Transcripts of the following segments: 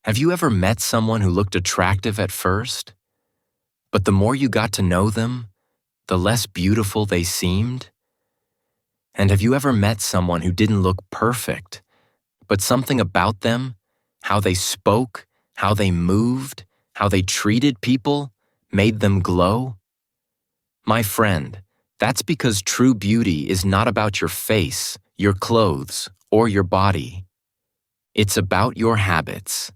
Have you ever met someone who looked attractive at first, but the more you got to know them, the less beautiful they seemed? And have you ever met someone who didn't look perfect, but something about them, how they spoke, how they moved, how they treated people, made them glow? My friend, that's because true beauty is not about your face, your clothes, or your body. It's about your habits.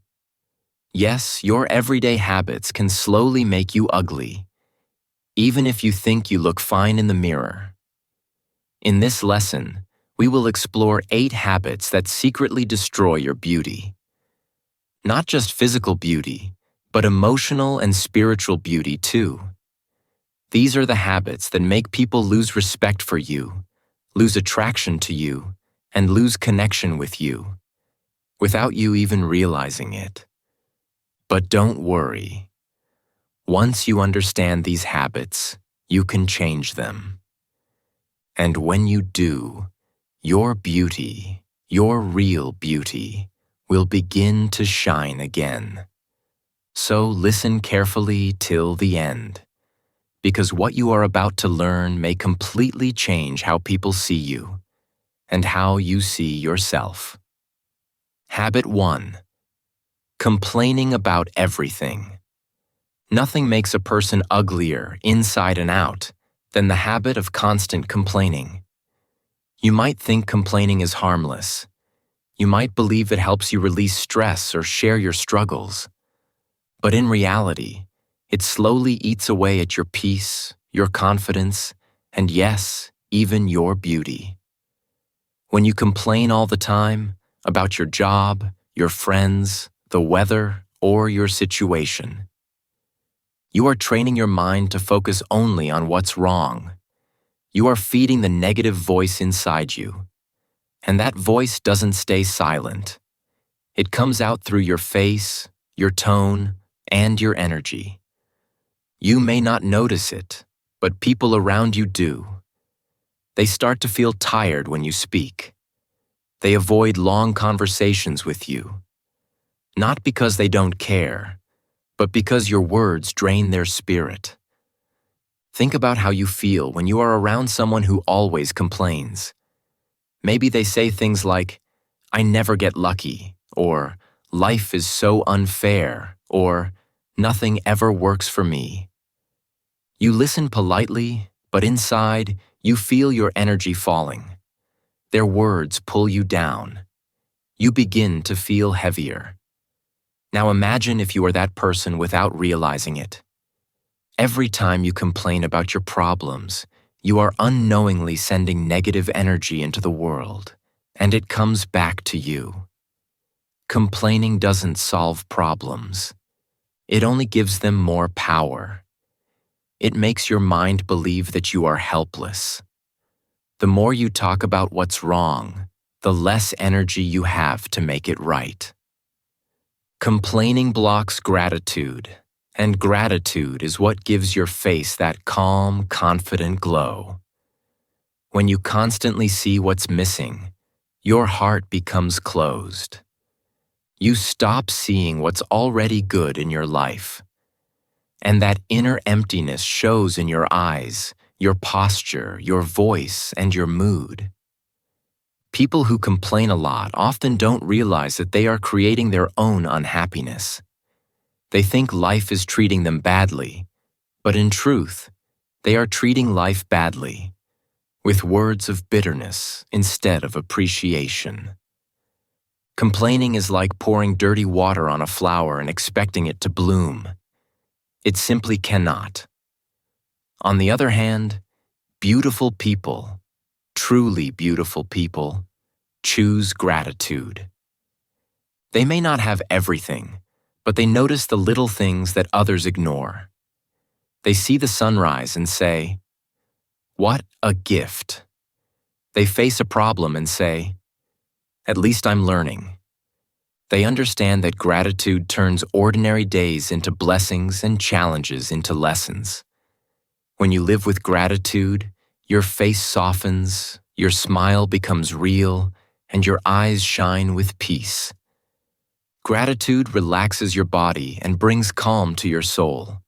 Yes, your everyday habits can slowly make you ugly, even if you think you look fine in the mirror. In this lesson, we will explore 8 habits that secretly destroy your beauty. Not just physical beauty, but emotional and spiritual beauty too. These are the habits that make people lose respect for you, lose attraction to you, and lose connection with you, without you even realizing it. But don't worry. Once you understand these habits, you can change them. And when you do, your beauty, your real beauty, will begin to shine again. So listen carefully till the end, because what you are about to learn may completely change how people see you and how you see yourself. Habit 1. Complaining about everything. Nothing makes a person uglier inside and out than the habit of constant complaining. You might think complaining is harmless. You might believe it helps you release stress or share your struggles. But in reality, it slowly eats away at your peace, your confidence, and yes, even your beauty. When you complain all the time about your job, your friends, the weather, or your situation, you are training your mind to focus only on what's wrong. You are feeding the negative voice inside you. And that voice doesn't stay silent. It comes out through your face, your tone, and your energy. You may not notice it, but people around you do. They start to feel tired when you speak. They avoid long conversations with you. Not because they don't care, but because your words drain their spirit. Think about how you feel when you are around someone who always complains. Maybe they say things like, "I never get lucky," or "Life is so unfair," or "Nothing ever works for me." You listen politely, but inside, you feel your energy falling. Their words pull you down. You begin to feel heavier. Now imagine if you are that person without realizing it. Every time you complain about your problems, you are unknowingly sending negative energy into the world, and it comes back to you. Complaining doesn't solve problems. It only gives them more power. It makes your mind believe that you are helpless. The more you talk about what's wrong, the less energy you have to make it right. Complaining blocks gratitude, and gratitude is what gives your face that calm, confident glow. When you constantly see what's missing, your heart becomes closed. You stop seeing what's already good in your life. And that inner emptiness shows in your eyes, your posture, your voice, and your mood. People who complain a lot often don't realize that they are creating their own unhappiness. They think life is treating them badly, but in truth, they are treating life badly, with words of bitterness instead of appreciation. Complaining is like pouring dirty water on a flower and expecting it to bloom. It simply cannot. On the other hand, beautiful people, truly beautiful people, choose gratitude. They may not have everything, but they notice the little things that others ignore. They see the sunrise and say, "What a gift." They face a problem and say, "At least I'm learning." They understand that gratitude turns ordinary days into blessings and challenges into lessons. When you live with gratitude, your face softens, your smile becomes real, and your eyes shine with peace. Gratitude relaxes your body and brings calm to your soul.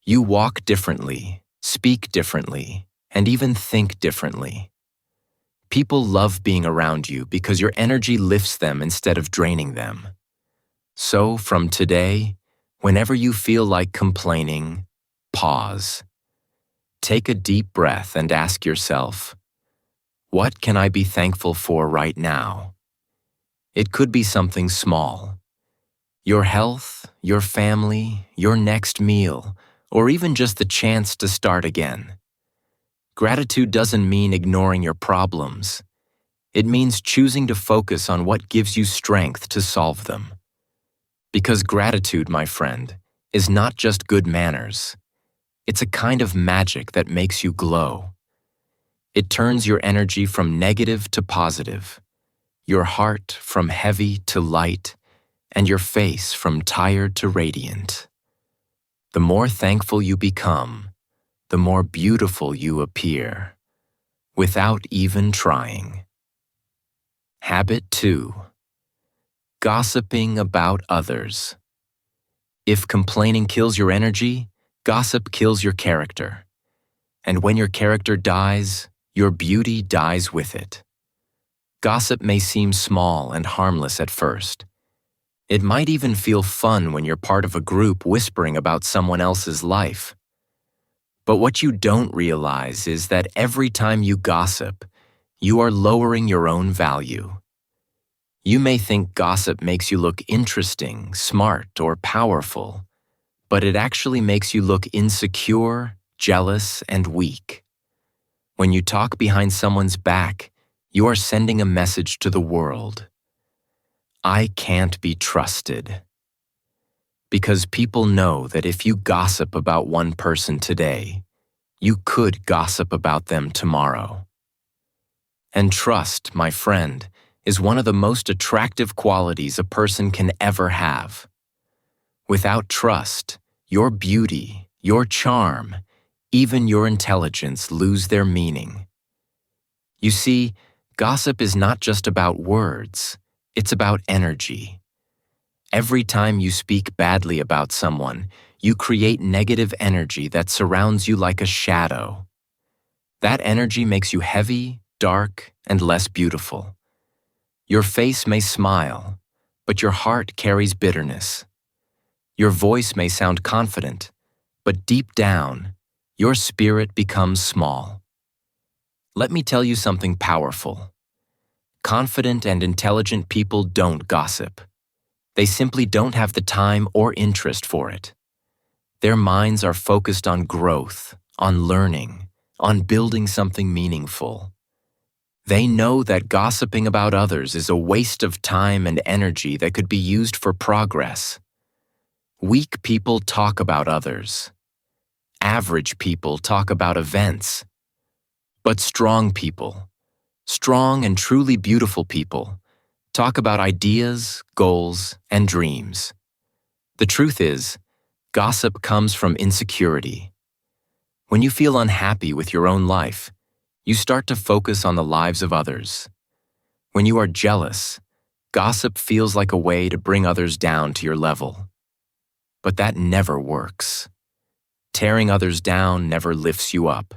You walk differently, speak differently, and even think differently. People love being around you because your energy lifts them instead of draining them. So, from today, whenever you feel like complaining, pause. Take a deep breath and ask yourself, what can I be thankful for right now? It could be something small. Your health, your family, your next meal, or even just the chance to start again. Gratitude doesn't mean ignoring your problems. It means choosing to focus on what gives you strength to solve them. Because gratitude, my friend, is not just good manners. It's a kind of magic that makes you glow. It turns your energy from negative to positive, your heart from heavy to light, and your face from tired to radiant. The more thankful you become, the more beautiful you appear, without even trying. Habit 2. Gossiping about others. If complaining kills your energy, gossip kills your character. And when your character dies, your beauty dies with it. Gossip may seem small and harmless at first. It might even feel fun when you're part of a group whispering about someone else's life. But what you don't realize is that every time you gossip, you are lowering your own value. You may think gossip makes you look interesting, smart, or powerful, but it actually makes you look insecure, jealous, and weak. When you talk behind someone's back, you are sending a message to the world. I can't be trusted. Because people know that if you gossip about one person today, you could gossip about them tomorrow. And trust, my friend, is one of the most attractive qualities a person can ever have. Without trust, your beauty, your charm, even your intelligence lose their meaning. You see, gossip is not just about words, it's about energy. Every time you speak badly about someone, you create negative energy that surrounds you like a shadow. That energy makes you heavy, dark, and less beautiful. Your face may smile, but your heart carries bitterness. Your voice may sound confident, but deep down, your spirit becomes small. Let me tell you something powerful. Confident and intelligent people don't gossip. They simply don't have the time or interest for it. Their minds are focused on growth, on learning, on building something meaningful. They know that gossiping about others is a waste of time and energy that could be used for progress. Weak people talk about others. Average people talk about events. But strong people, strong and truly beautiful people, talk about ideas, goals, and dreams. The truth is, gossip comes from insecurity. When you feel unhappy with your own life, you start to focus on the lives of others. When you are jealous, gossip feels like a way to bring others down to your level. But that never works. Tearing others down never lifts you up.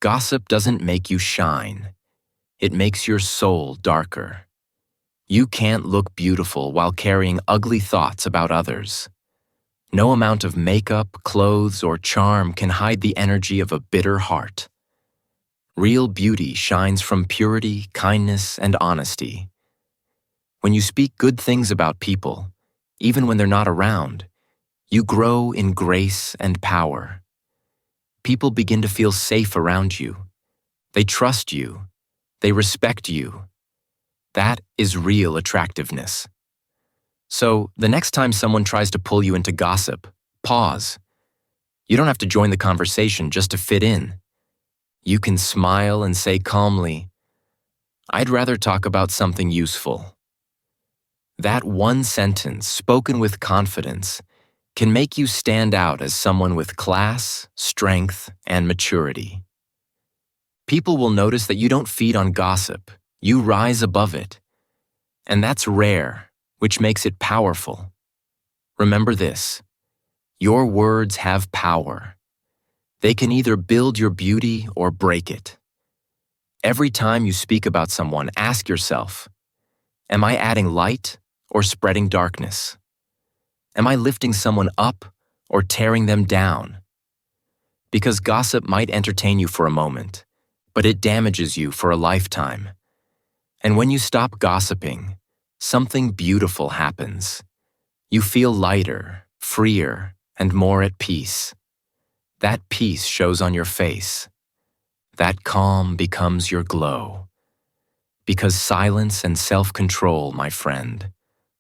Gossip doesn't make you shine. It makes your soul darker. You can't look beautiful while carrying ugly thoughts about others. No amount of makeup, clothes, or charm can hide the energy of a bitter heart. Real beauty shines from purity, kindness, and honesty. When you speak good things about people, even when they're not around, you grow in grace and power. People begin to feel safe around you. They trust you. They respect you. That is real attractiveness. So, the next time someone tries to pull you into gossip, pause. You don't have to join the conversation just to fit in. You can smile and say calmly, I'd rather talk about something useful. That one sentence, spoken with confidence, can make you stand out as someone with class, strength, and maturity. People will notice that you don't feed on gossip, you rise above it. And that's rare, which makes it powerful. Remember this: your words have power. They can either build your beauty or break it. Every time you speak about someone, ask yourself, am I adding light or spreading darkness? Am I lifting someone up or tearing them down? Because gossip might entertain you for a moment, but it damages you for a lifetime. And when you stop gossiping, something beautiful happens. You feel lighter, freer, and more at peace. That peace shows on your face. That calm becomes your glow. Because silence and self-control, my friend,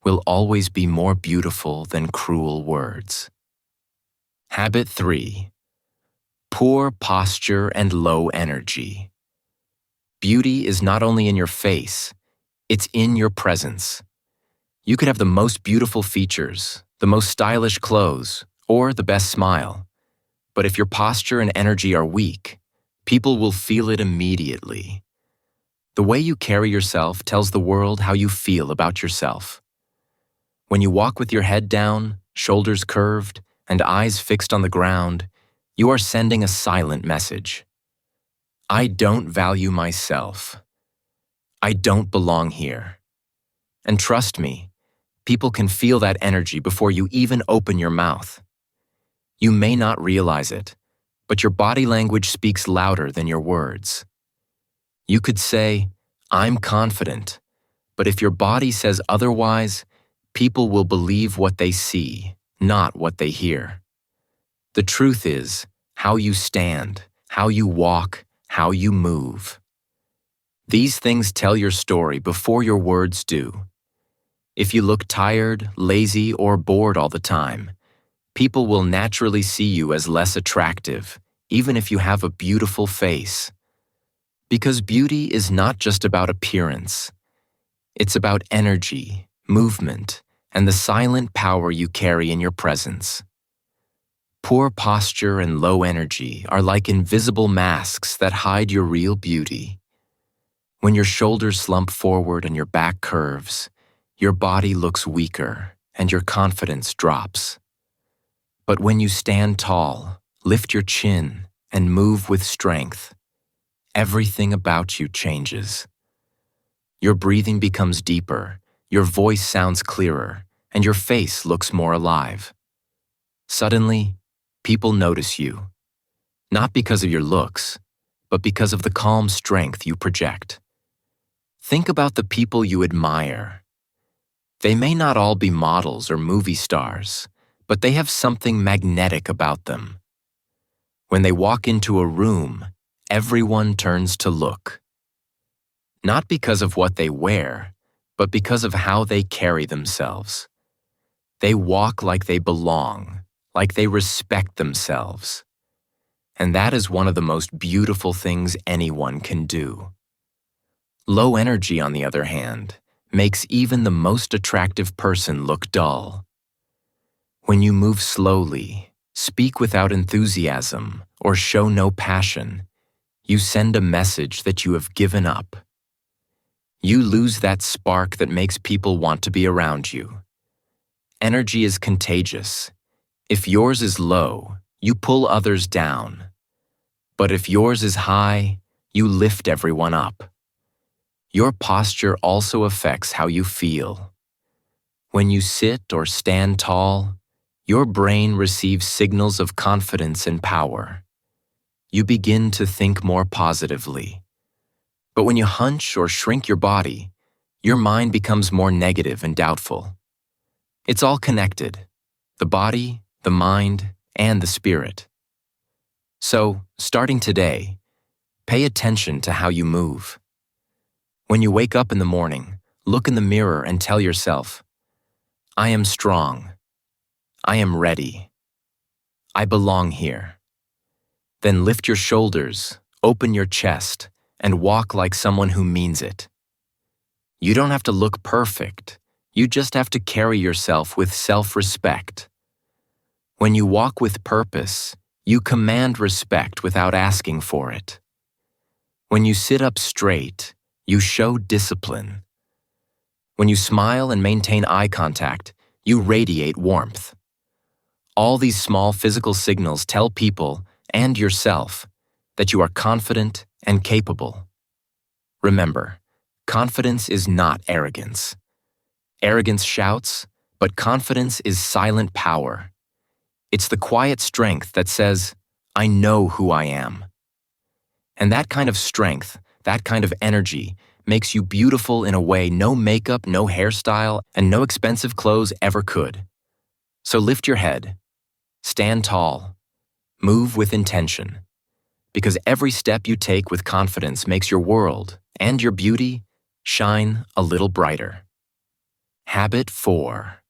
will always be more beautiful than cruel words. Habit 3. Poor posture and low energy. Beauty is not only in your face, it's in your presence. You could have the most beautiful features, the most stylish clothes, or the best smile. But if your posture and energy are weak, people will feel it immediately. The way you carry yourself tells the world how you feel about yourself. When you walk with your head down, shoulders curved, and eyes fixed on the ground, you are sending a silent message. I don't value myself. I don't belong here. And trust me, people can feel that energy before you even open your mouth. You may not realize it, but your body language speaks louder than your words. You could say, I'm confident, but if your body says otherwise, people will believe what they see, not what they hear. The truth is how you stand, how you walk, how you move. These things tell your story before your words do. If you look tired, lazy, or bored all the time, people will naturally see you as less attractive, even if you have a beautiful face. Because beauty is not just about appearance. It's about energy, movement, and the silent power you carry in your presence. Poor posture and low energy are like invisible masks that hide your real beauty. When your shoulders slump forward and your back curves, your body looks weaker and your confidence drops. But when you stand tall, lift your chin, and move with strength, everything about you changes. Your breathing becomes deeper, your voice sounds clearer, and your face looks more alive. Suddenly, people notice you, not because of your looks, but because of the calm strength you project. Think about the people you admire. They may not all be models or movie stars, but they have something magnetic about them. When they walk into a room, everyone turns to look. Not because of what they wear, but because of how they carry themselves. They walk like they belong, like they respect themselves. And that is one of the most beautiful things anyone can do. Low energy, on the other hand, makes even the most attractive person look dull. When you move slowly, speak without enthusiasm, or show no passion, you send a message that you have given up. You lose that spark that makes people want to be around you. Energy is contagious. If yours is low, you pull others down. But if yours is high, you lift everyone up. Your posture also affects how you feel. When you sit or stand tall, your brain receives signals of confidence and power. You begin to think more positively. But when you hunch or shrink your body, your mind becomes more negative and doubtful. It's all connected: the body, the mind, and the spirit. So, starting today, pay attention to how you move. When you wake up in the morning, look in the mirror and tell yourself, I am strong. I am ready. I belong here. Then lift your shoulders, open your chest, and walk like someone who means it. You don't have to look perfect. You just have to carry yourself with self-respect. When you walk with purpose, you command respect without asking for it. When you sit up straight, you show discipline. When you smile and maintain eye contact, you radiate warmth. All these small physical signals tell people, and yourself, that you are confident and capable. Remember, confidence is not arrogance. Arrogance shouts, but confidence is silent power. It's the quiet strength that says, I know who I am. And that kind of strength, that kind of energy, makes you beautiful in a way no makeup, no hairstyle, and no expensive clothes ever could. So lift your head, stand tall, move with intention, because every step you take with confidence makes your world and your beauty shine a little brighter. Habit 4.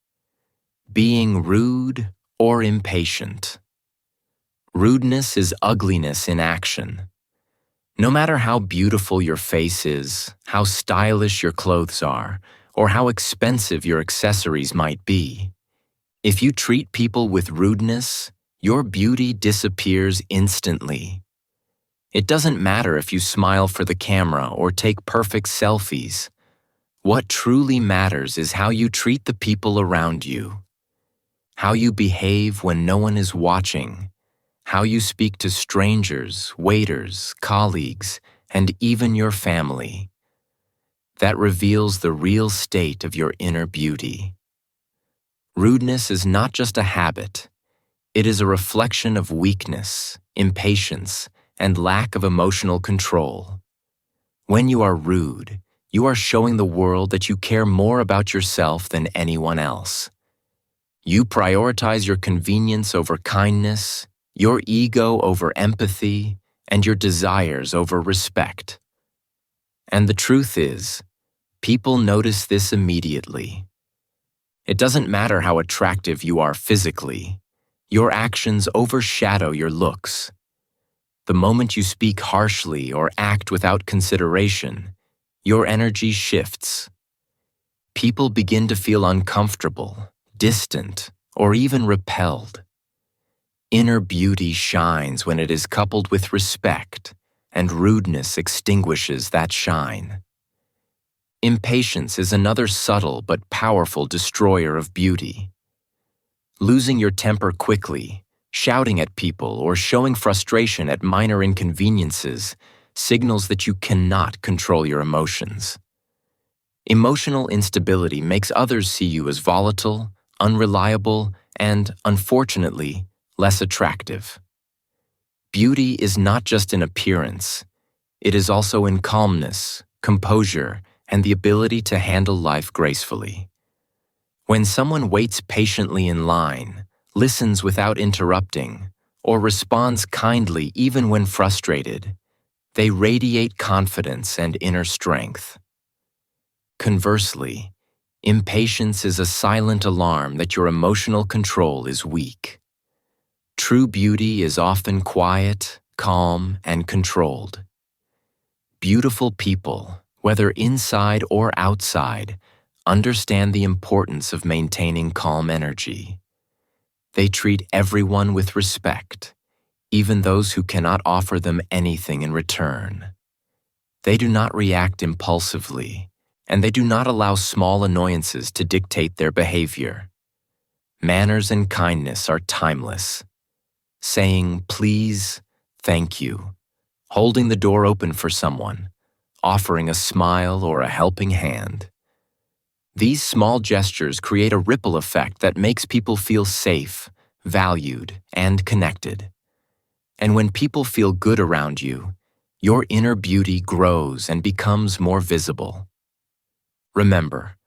Being rude or impatient. Rudeness is ugliness in action. No matter how beautiful your face is, how stylish your clothes are, or how expensive your accessories might be, if you treat people with rudeness, your beauty disappears instantly. It doesn't matter if you smile for the camera or take perfect selfies. What truly matters is how you treat the people around you, how you behave when no one is watching, how you speak to strangers, waiters, colleagues, and even your family. That reveals the real state of your inner beauty. Rudeness is not just a habit. It is a reflection of weakness, impatience, and lack of emotional control. When you are rude, you are showing the world that you care more about yourself than anyone else. You prioritize your convenience over kindness, your ego over empathy, and your desires over respect. And the truth is, people notice this immediately. It doesn't matter how attractive you are physically. Your actions overshadow your looks. The moment you speak harshly or act without consideration, your energy shifts. People begin to feel uncomfortable, distant, or even repelled. Inner beauty shines when it is coupled with respect, and rudeness extinguishes that shine. Impatience is another subtle but powerful destroyer of beauty. Losing your temper quickly, shouting at people, or showing frustration at minor inconveniences signals that you cannot control your emotions. Emotional instability makes others see you as volatile, unreliable, and, unfortunately, less attractive. Beauty is not just in appearance. It is also in calmness, composure, and the ability to handle life gracefully. When someone waits patiently in line, listens without interrupting, or responds kindly even when frustrated, they radiate confidence and inner strength. Conversely, impatience is a silent alarm that your emotional control is weak. True beauty is often quiet, calm, and controlled. Beautiful people, whether inside or outside, understand the importance of maintaining calm energy. They treat everyone with respect, even those who cannot offer them anything in return. They do not react impulsively, and they do not allow small annoyances to dictate their behavior. Manners and kindness are timeless. Saying please, thank you, holding the door open for someone, offering a smile or a helping hand. These small gestures create a ripple effect that makes people feel safe, valued, and connected. And when people feel good around you, your inner beauty grows and becomes more visible. Remember,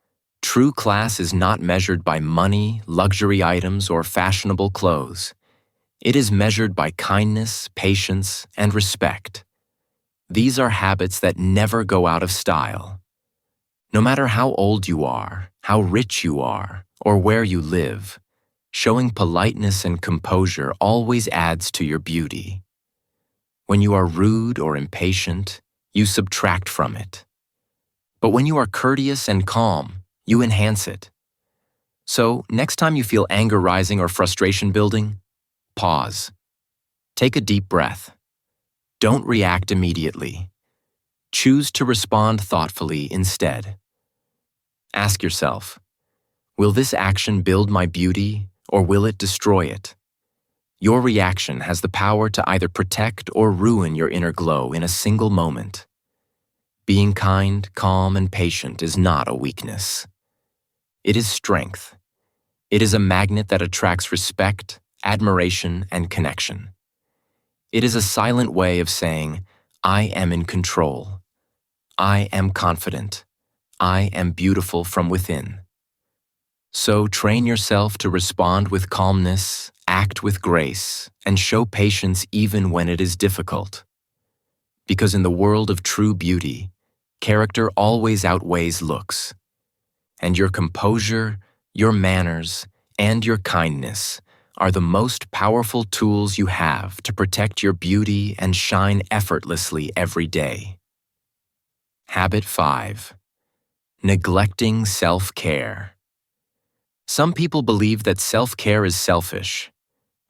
true class is not measured by money, luxury items, or fashionable clothes. It is measured by kindness, patience, and respect. These are habits that never go out of style. No matter how old you are, how rich you are, or where you live, showing politeness and composure always adds to your beauty. When you are rude or impatient, you subtract from it. But when you are courteous and calm, you enhance it. So, next time you feel anger rising or frustration building, pause. Take a deep breath. Don't react immediately. Choose to respond thoughtfully instead. Ask yourself, will this action build my beauty or will it destroy it? Your reaction has the power to either protect or ruin your inner glow in a single moment. Being kind, calm, and patient is not a weakness. It is strength. It is a magnet that attracts respect, admiration, and connection. It is a silent way of saying, I am in control. I am confident. I am beautiful from within. So train yourself to respond with calmness, act with grace, and show patience even when it is difficult. Because in the world of true beauty, character always outweighs looks. And your composure, your manners, and your kindness are the most powerful tools you have to protect your beauty and shine effortlessly every day. Habit 5. Neglecting self-care. Some people believe that self-care is selfish.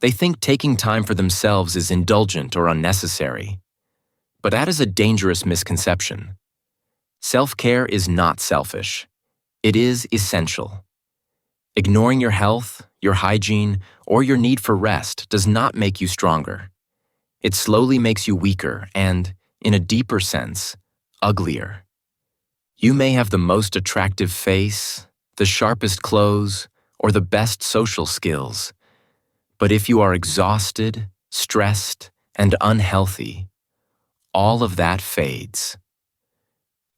They think taking time for themselves is indulgent or unnecessary. But that is a dangerous misconception. Self-care is not selfish. It is essential. Ignoring your health, your hygiene, or your need for rest does not make you stronger. It slowly makes you weaker and, in a deeper sense, uglier. You may have the most attractive face, the sharpest clothes, or the best social skills. But if you are exhausted, stressed, and unhealthy, all of that fades.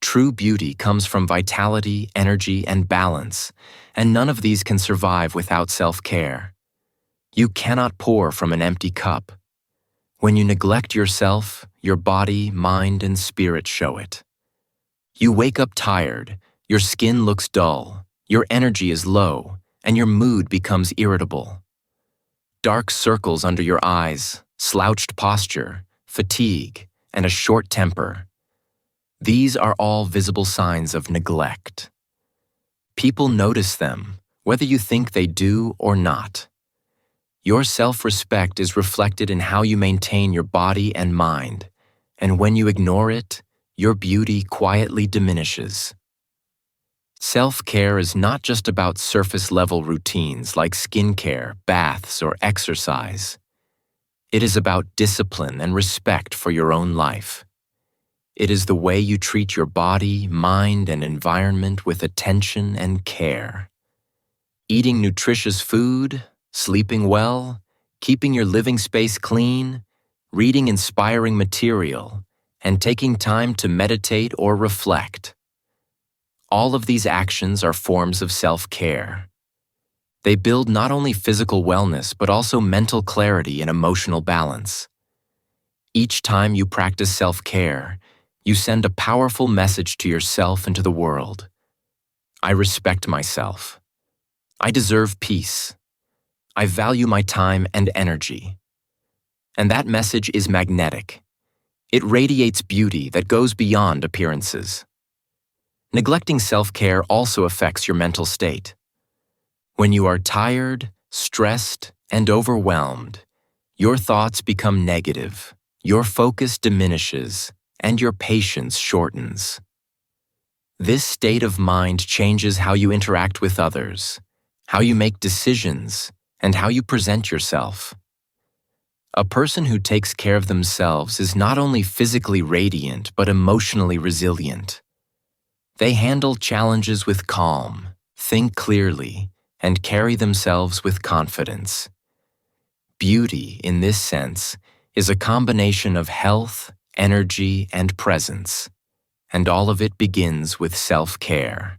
True beauty comes from vitality, energy, and balance, and none of these can survive without self-care. You cannot pour from an empty cup. When you neglect yourself, your body, mind, and spirit show it. You wake up tired, your skin looks dull, your energy is low, and your mood becomes irritable. Dark circles under your eyes, slouched posture, fatigue, and a short temper. These are all visible signs of neglect. People notice them, whether you think they do or not. Your self-respect is reflected in how you maintain your body and mind, and when you ignore it, your beauty quietly diminishes. Self-care is not just about surface-level routines like skincare, baths, or exercise. It is about discipline and respect for your own life. It is the way you treat your body, mind, and environment with attention and care. Eating nutritious food, sleeping well, keeping your living space clean, reading inspiring material, and taking time to meditate or reflect. All of these actions are forms of self-care. They build not only physical wellness but also mental clarity and emotional balance. Each time you practice self-care, you send a powerful message to yourself and to the world. I respect myself. I deserve peace. I value my time and energy. And that message is magnetic. It radiates beauty that goes beyond appearances. Neglecting self-care also affects your mental state. When you are tired, stressed, and overwhelmed, your thoughts become negative, your focus diminishes, and your patience shortens. This state of mind changes how you interact with others, how you make decisions, and how you present yourself. A person who takes care of themselves is not only physically radiant but emotionally resilient. They handle challenges with calm, think clearly, and carry themselves with confidence. Beauty, in this sense, is a combination of health, energy, and presence, and all of it begins with self-care.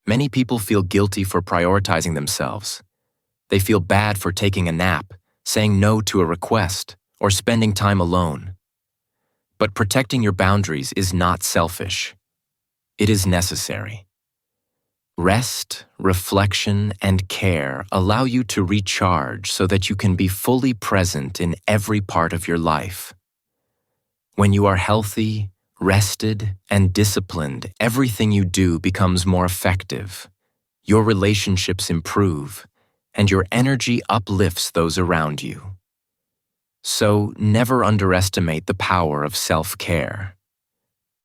Many people feel guilty for prioritizing themselves. They feel bad for taking a nap, saying no to a request, or spending time alone. But protecting your boundaries is not selfish. It is necessary. Rest, reflection, and care allow you to recharge so that you can be fully present in every part of your life. When you are healthy, rested, and disciplined, everything you do becomes more effective. Your relationships improve, and your energy uplifts those around you. So never underestimate the power of self-care.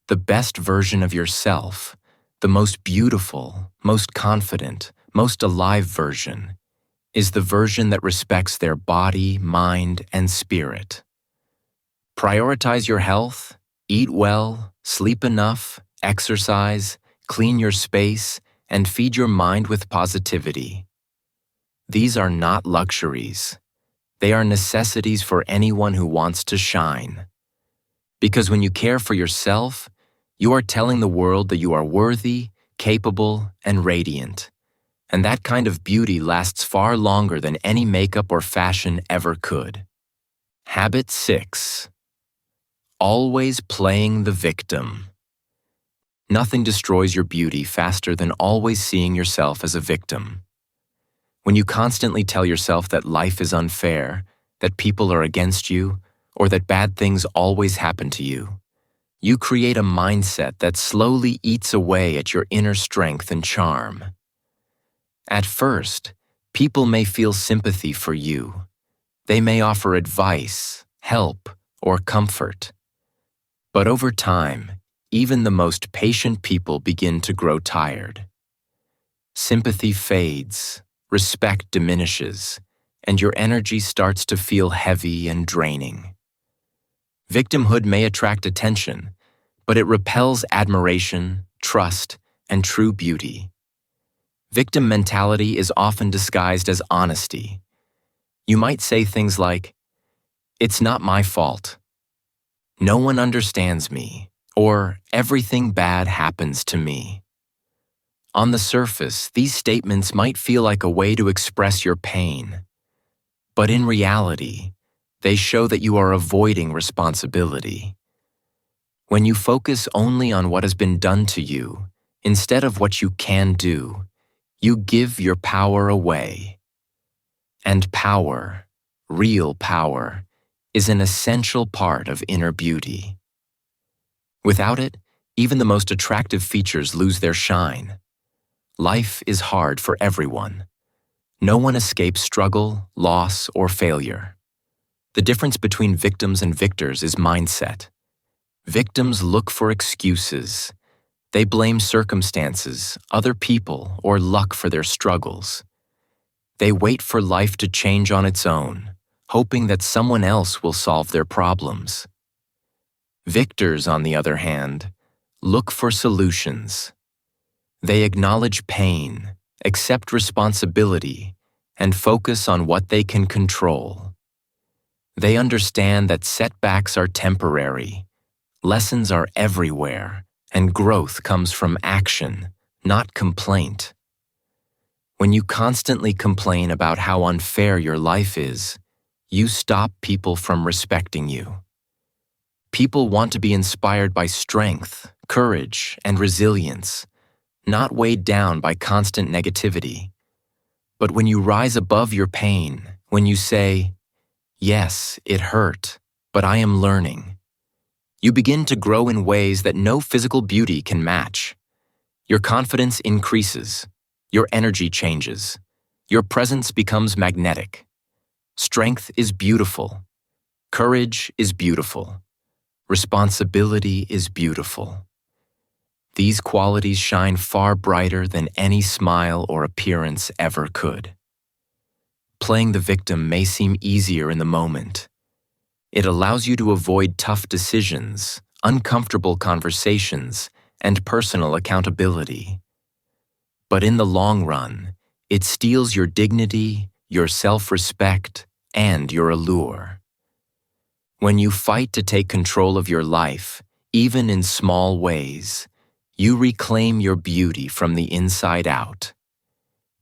The best version of yourself, The most beautiful, most confident, most alive version is the version that respects their body, mind, and spirit. Prioritize your health, eat well, sleep enough, exercise, clean your space, and feed your mind with positivity. These are not luxuries. They are necessities for anyone who wants to shine. Because when you care for yourself, you are telling the world that you are worthy, capable, and radiant. And that kind of beauty lasts far longer than any makeup or fashion ever could. Habit 6. Always playing the victim. Nothing destroys your beauty faster than always seeing yourself as a victim. When you constantly tell yourself that life is unfair, that people are against you, or that bad things always happen to you, you create a mindset that slowly eats away at your inner strength and charm. At first, people may feel sympathy for you. They may offer advice, help, or comfort. But over time, even the most patient people begin to grow tired. Sympathy fades, respect diminishes, and your energy starts to feel heavy and draining. Victimhood may attract attention, but it repels admiration, trust, and true beauty. Victim mentality is often disguised as honesty. You might say things like, "It's not my fault," "No one understands me," or "Everything bad happens to me." On the surface, these statements might feel like a way to express your pain, but in reality, they show that you are avoiding responsibility. When you focus only on what has been done to you, instead of what you can do, you give your power away. And power, real power, is an essential part of inner beauty. Without it, even the most attractive features lose their shine. Life is hard for everyone. No one escapes struggle, loss, or failure. The difference between victims and victors is mindset. Victims look for excuses. They blame circumstances, other people, or luck for their struggles. They wait for life to change on its own, hoping that someone else will solve their problems. Victors, on the other hand, look for solutions. They acknowledge pain, accept responsibility, and focus on what they can control. They understand that setbacks are temporary, lessons are everywhere, and growth comes from action, not complaint. When you constantly complain about how unfair your life is, you stop people from respecting you. People want to be inspired by strength, courage, and resilience, not weighed down by constant negativity. But when you rise above your pain, when you say, "Yes, it hurt, but I am learning," you begin to grow in ways that no physical beauty can match. Your confidence increases, your energy changes, your presence becomes magnetic. Strength is beautiful, courage is beautiful, responsibility is beautiful. These qualities shine far brighter than any smile or appearance ever could. Playing the victim may seem easier in the moment. It allows you to avoid tough decisions, uncomfortable conversations, and personal accountability. But in the long run, it steals your dignity, your self-respect, and your allure. When you fight to take control of your life, even in small ways, you reclaim your beauty from the inside out.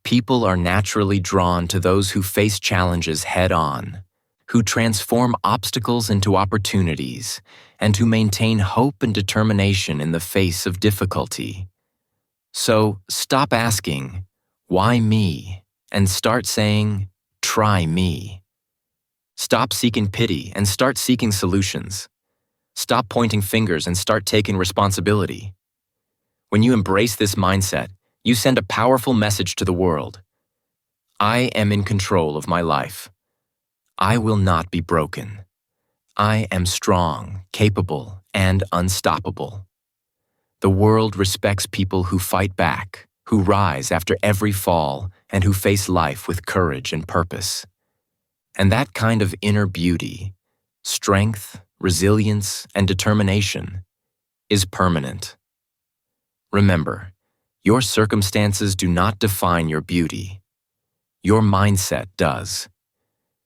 People are naturally drawn to those who face challenges head-on, who transform obstacles into opportunities, and who maintain hope and determination in the face of difficulty. So stop asking, "Why me?" and start saying, "Try me." Stop seeking pity and start seeking solutions. Stop pointing fingers and start taking responsibility. When you embrace this mindset, you send a powerful message to the world. I am in control of my life. I will not be broken. I am strong, capable, and unstoppable. The world respects people who fight back, who rise after every fall, and who face life with courage and purpose. And that kind of inner beauty, strength, resilience, and determination, is permanent. Remember, your circumstances do not define your beauty. Your mindset does.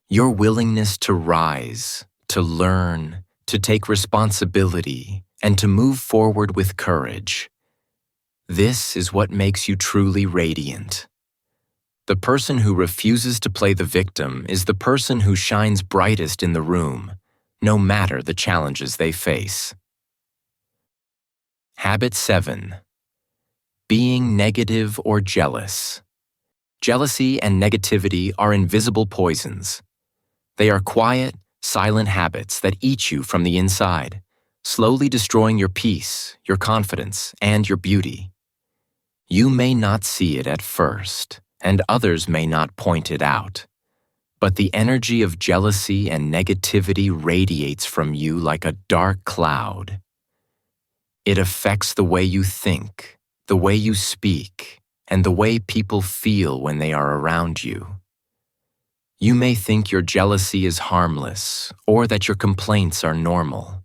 Your willingness to rise, to learn, to take responsibility, and to move forward with courage. This is what makes you truly radiant. The person who refuses to play the victim is the person who shines brightest in the room, no matter the challenges they face. Habit 7. Being negative or jealous. Jealousy and negativity are invisible poisons. They are quiet, silent habits that eat you from the inside, slowly destroying your peace, your confidence, and your beauty. You may not see it at first, and others may not point it out, but the energy of jealousy and negativity radiates from you like a dark cloud. It affects the way you think, the way you speak, and the way people feel when they are around you. You may think your jealousy is harmless or that your complaints are normal,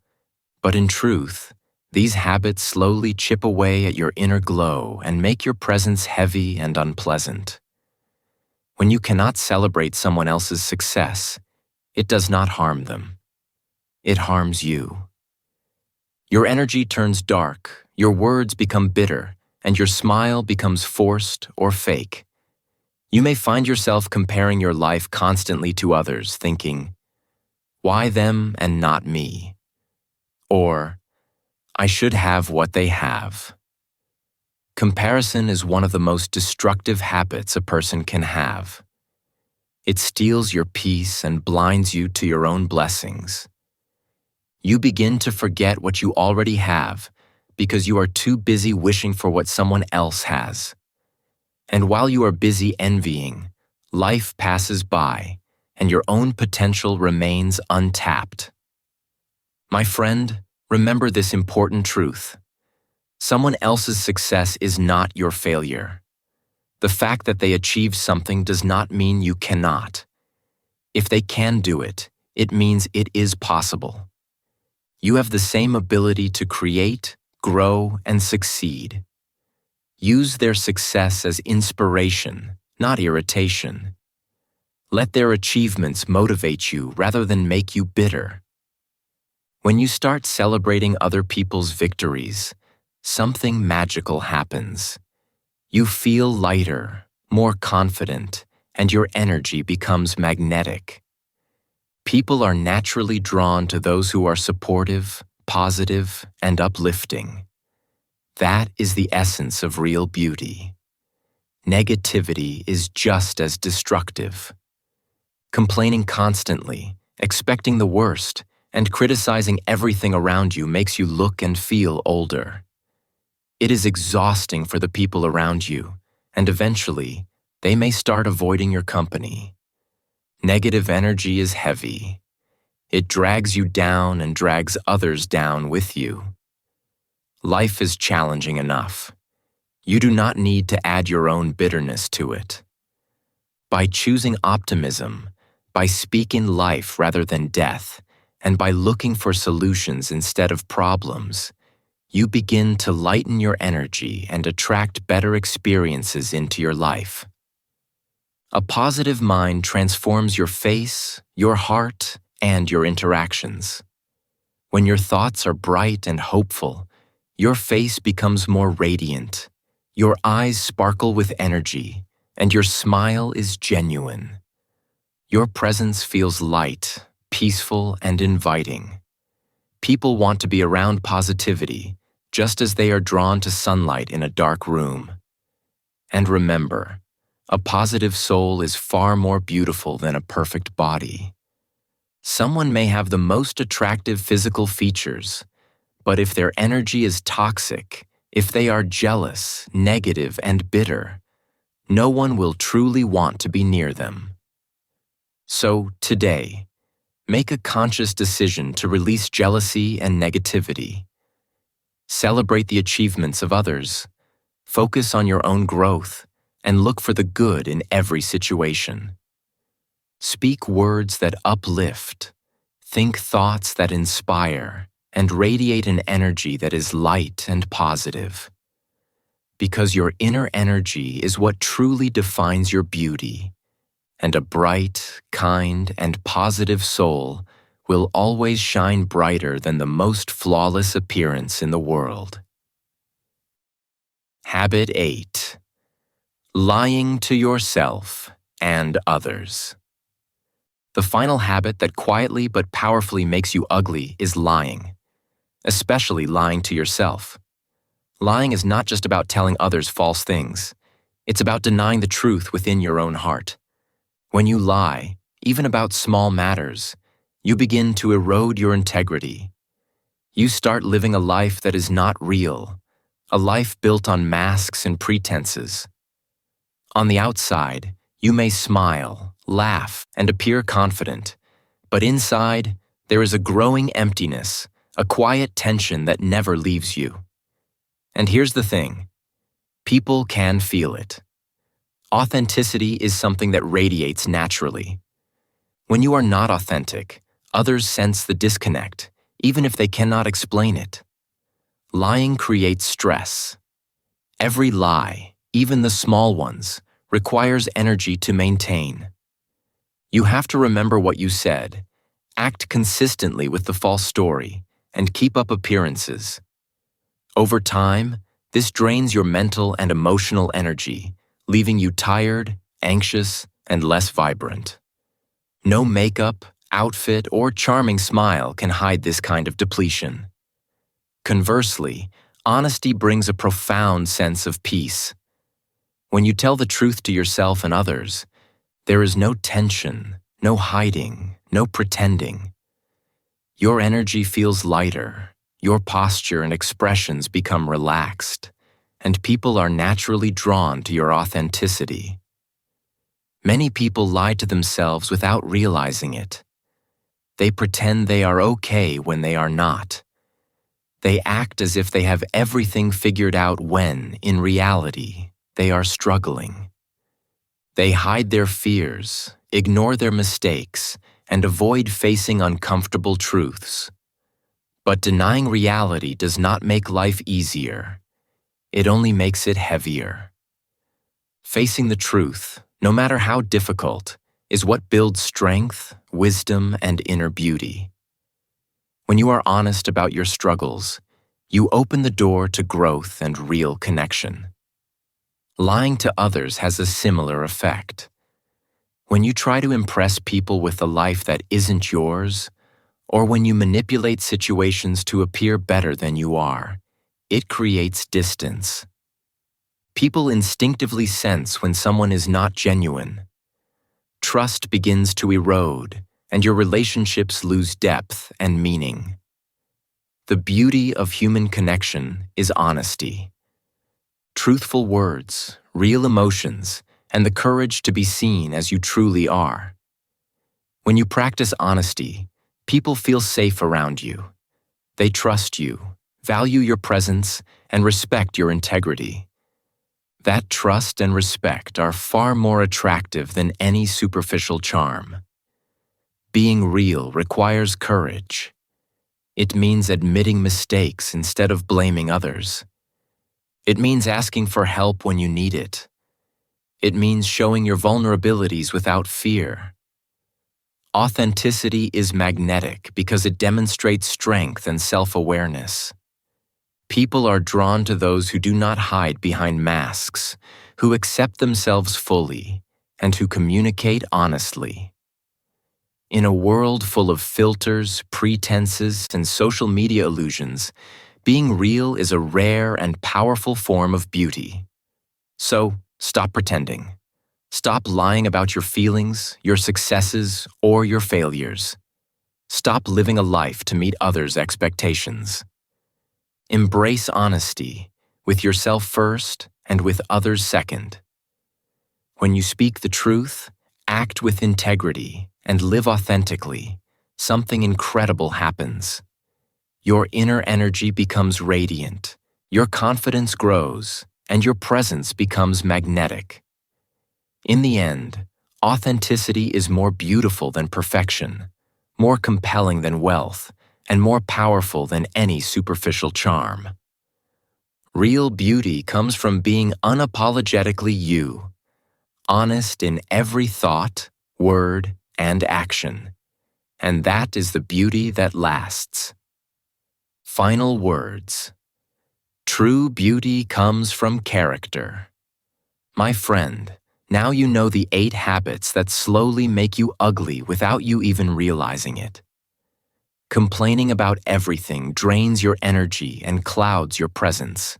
but in truth, these habits slowly chip away at your inner glow and make your presence heavy and unpleasant. When you cannot celebrate someone else's success, it does not harm them. It harms you. Your energy turns dark, your words become bitter, and your smile becomes forced or fake. You may find yourself comparing your life constantly to others, thinking, "Why them and not me?" Or, "I should have what they have." Comparison is one of the most destructive habits a person can have. It steals your peace and blinds you to your own blessings. You begin to forget what you already have because you are too busy wishing for what someone else has. And while you are busy envying, life passes by and your own potential remains untapped. My friend, remember this important truth. Someone else's success is not your failure. The fact that they achieve something does not mean you cannot. If they can do it, it means it is possible. You have the same ability to create, grow, and succeed. Use their success as inspiration, not irritation. Let their achievements motivate you rather than make you bitter. When you start celebrating other people's victories, something magical happens. You feel lighter, more confident, and your energy becomes magnetic. People are naturally drawn to those who are supportive, positive, and uplifting. That is the essence of real beauty. Negativity is just as destructive. Complaining constantly, expecting the worst, and criticizing everything around you makes you look and feel older. It is exhausting for the people around you, and eventually, they may start avoiding your company. Negative energy is heavy. It drags you down and drags others down with you. Life is challenging enough. You do not need to add your own bitterness to it. By choosing optimism, by speaking life rather than death, and by looking for solutions instead of problems, you begin to lighten your energy and attract better experiences into your life. A positive mind transforms your face, your heart, and your interactions. When your thoughts are bright and hopeful, your face becomes more radiant, your eyes sparkle with energy, and your smile is genuine. Your presence feels light, peaceful, and inviting. People want to be around positivity, just as they are drawn to sunlight in a dark room. And remember, a positive soul is far more beautiful than a perfect body. Someone may have the most attractive physical features, but if their energy is toxic, if they are jealous, negative, and bitter, no one will truly want to be near them. So, today, make a conscious decision to release jealousy and negativity. Celebrate the achievements of others. Focus on your own growth and look for the good in every situation. Speak words that uplift, think thoughts that inspire, and radiate an energy that is light and positive. Because your inner energy is what truly defines your beauty, and a bright, kind, and positive soul will always shine brighter than the most flawless appearance in the world. Habit 8. Lying to yourself and others. The final habit that quietly but powerfully makes you ugly is lying, especially lying to yourself. Lying is not just about telling others false things. It's about denying the truth within your own heart. When you lie, even about small matters, you begin to erode your integrity. You start living a life that is not real, a life built on masks and pretenses. On the outside, you may smile, laugh, and appear confident, but inside, there is a growing emptiness, a quiet tension that never leaves you. And here's the thing: people can feel it. Authenticity is something that radiates naturally. When you are not authentic, others sense the disconnect, even if they cannot explain it. Lying creates stress. Every lie, even the small ones, requires energy to maintain. You have to remember what you said, act consistently with the false story, and keep up appearances. Over time, this drains your mental and emotional energy, leaving you tired, anxious, and less vibrant. No makeup, outfit, or charming smile can hide this kind of depletion. Conversely, honesty brings a profound sense of peace. When you tell the truth to yourself and others, there is no tension, no hiding, no pretending. Your energy feels lighter, your posture and expressions become relaxed, and people are naturally drawn to your authenticity. Many people lie to themselves without realizing it. They pretend they are okay when they are not. They act as if they have everything figured out when, in reality, they are struggling. They hide their fears, ignore their mistakes, and avoid facing uncomfortable truths. But denying reality does not make life easier. It only makes it heavier. Facing the truth, no matter how difficult, is what builds strength, wisdom, and inner beauty. When you are honest about your struggles, you open the door to growth and real connection. Lying to others has a similar effect. When you try to impress people with a life that isn't yours, or when you manipulate situations to appear better than you are, it creates distance. People instinctively sense when someone is not genuine. Trust begins to erode, and your relationships lose depth and meaning. The beauty of human connection is honesty. Truthful words, real emotions, and the courage to be seen as you truly are. When you practice honesty, people feel safe around you. They trust you, value your presence, and respect your integrity. That trust and respect are far more attractive than any superficial charm. Being real requires courage. It means admitting mistakes instead of blaming others. It means asking for help when you need it. It means showing your vulnerabilities without fear. Authenticity is magnetic because it demonstrates strength and self-awareness. People are drawn to those who do not hide behind masks, who accept themselves fully, and who communicate honestly. In a world full of filters, pretenses, and social media illusions, being real is a rare and powerful form of beauty. So, stop pretending. Stop lying about your feelings, your successes, or your failures. Stop living a life to meet others' expectations. Embrace honesty, with yourself first and with others second. When you speak the truth, act with integrity, and live authentically, something incredible happens. Your inner energy becomes radiant, your confidence grows, and your presence becomes magnetic. In the end, authenticity is more beautiful than perfection, more compelling than wealth, and more powerful than any superficial charm. Real beauty comes from being unapologetically you, honest in every thought, word, and action. And that is the beauty that lasts. Final words. True beauty comes from character. My friend, now you know the 8 habits that slowly make you ugly without you even realizing it. Complaining about everything drains your energy and clouds your presence.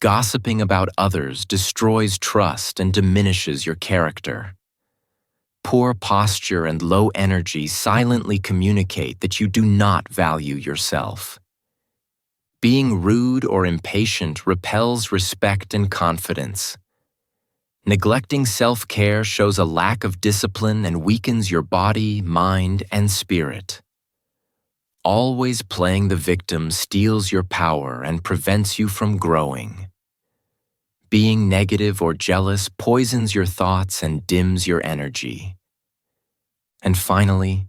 Gossiping about others destroys trust and diminishes your character. Poor posture and low energy silently communicate that you do not value yourself. Being rude or impatient repels respect and confidence. Neglecting self-care shows a lack of discipline and weakens your body, mind, and spirit. Always playing the victim steals your power and prevents you from growing. Being negative or jealous poisons your thoughts and dims your energy. And finally,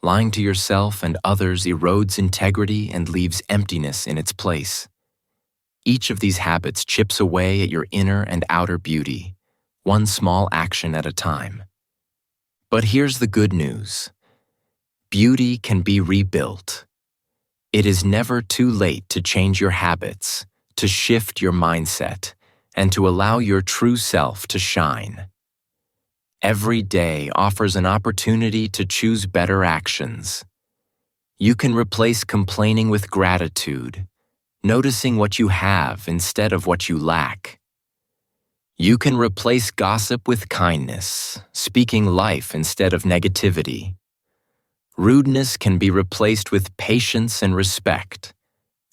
lying to yourself and others erodes integrity and leaves emptiness in its place. Each of these habits chips away at your inner and outer beauty, one small action at a time. But here's the good news. Beauty can be rebuilt. It is never too late to change your habits, to shift your mindset, and to allow your true self to shine. Every day offers an opportunity to choose better actions. You can replace complaining with gratitude, noticing what you have instead of what you lack. You can replace gossip with kindness, speaking life instead of negativity. Rudeness can be replaced with patience and respect,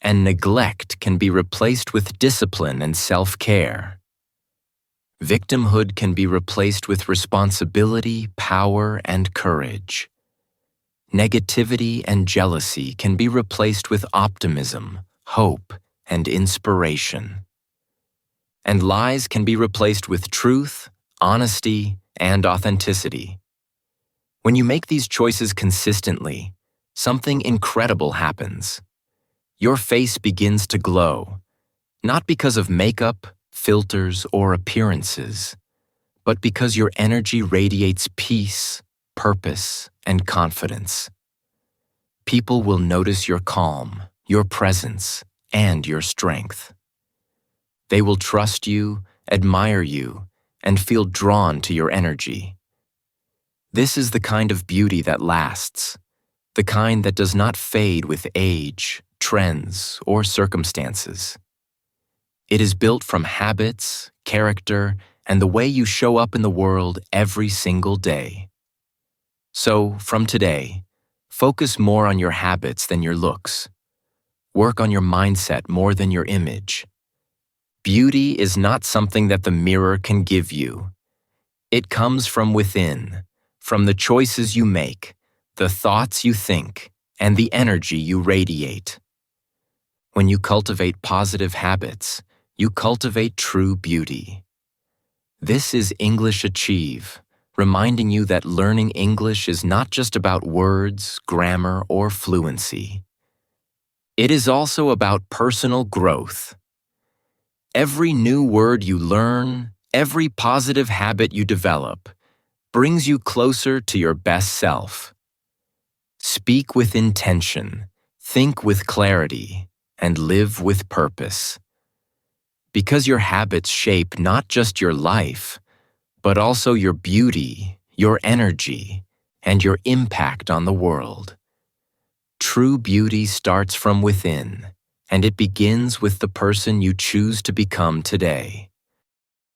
and neglect can be replaced with discipline and self-care. Victimhood can be replaced with responsibility, power, and courage. Negativity and jealousy can be replaced with optimism, hope, and inspiration. And lies can be replaced with truth, honesty, and authenticity. When you make these choices consistently, something incredible happens. Your face begins to glow, not because of makeup, filters, or appearances, but because your energy radiates peace, purpose, and confidence. People will notice your calm, your presence, and your strength. They will trust you, admire you, and feel drawn to your energy. This is the kind of beauty that lasts, the kind that does not fade with age, trends, or circumstances. It is built from habits, character, and the way you show up in the world every single day. So, from today, focus more on your habits than your looks. Work on your mindset more than your image. Beauty is not something that the mirror can give you. It comes from within, from the choices you make, the thoughts you think, and the energy you radiate. When you cultivate positive habits, you cultivate true beauty. This is English Achieve, reminding you that learning English is not just about words, grammar, or fluency. It is also about personal growth. Every new word you learn, every positive habit you develop, brings you closer to your best self. Speak with intention, think with clarity, and live with purpose. Because your habits shape not just your life, but also your beauty, your energy, and your impact on the world. True beauty starts from within, and it begins with the person you choose to become today.